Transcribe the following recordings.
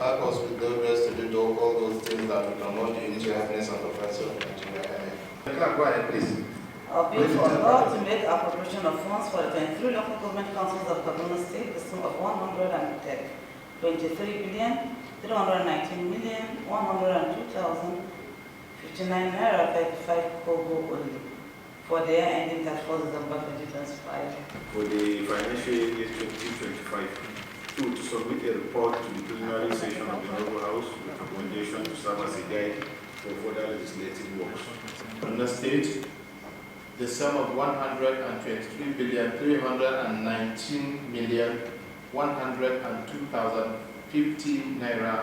help us with those rest to do all those things that will promote the unity, happiness, and prosperity of Nigeria. Clerk, go ahead, please. Bill for law to make appropriation of funds for the 23 local government councils of Kaduna State, the sum of 123,319,102,059 naira 35 kobo only for the year ending 31st December 2025. For the financial year 2025. 2. To submit a report to the plenary session of the Noble House with recommendation to serve as a guide for further legislative works. On the state, the sum of 123,319,102,050 naira,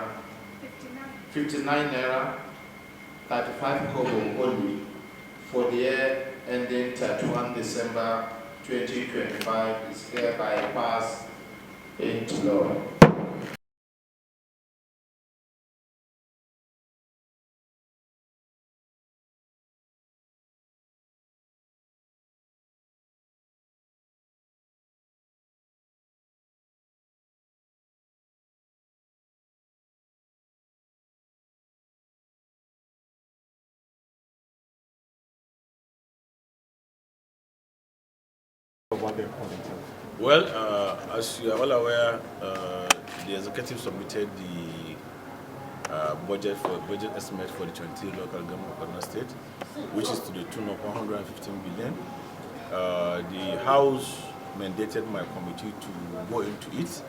59 naira, 35 kobo only for the year ending 31 December 2025 is hereby passed into law. Well, as you are all aware, the executive submitted the budget estimate for the 23 local government of Kaduna State, which is to the tune of 115 billion. The House mandated my committee to go into it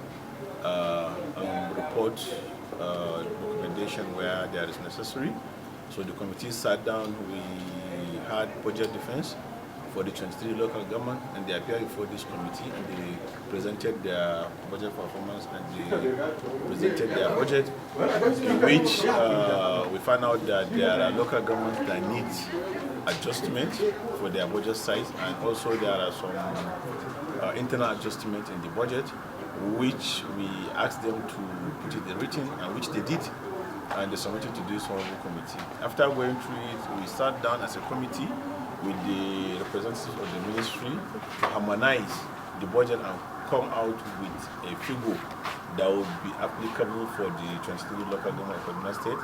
and report recommendation where there is necessary. So the committee sat down. We had budget defense for the 23 local government, and they appeared before this committee and they presented their budget performance and they presented their budget, in which we found out that there are local governments that need adjustment for their budget size, and also there are some internal adjustments in the budget, which we asked them to put it in written, and which they did, and they submitted to this honorable committee. After going through it, we sat down as a committee with the representatives of the ministry to harmonize the budget and come out with a figure that would be applicable for the 23 local government of Kaduna State.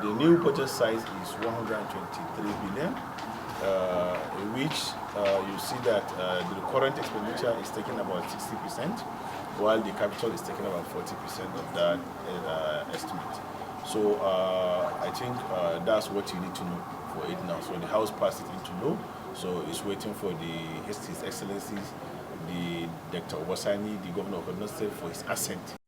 The new budget size is 123 billion, in which you see that the current expenditure is taking about 60%, while the capital is taking about 40% of that estimate. So I think that's what you need to know for it now. So the House passed it into law, so it's waiting for His Excellencies, the Dr. Obasani, the Governor of Kaduna State, for his assent.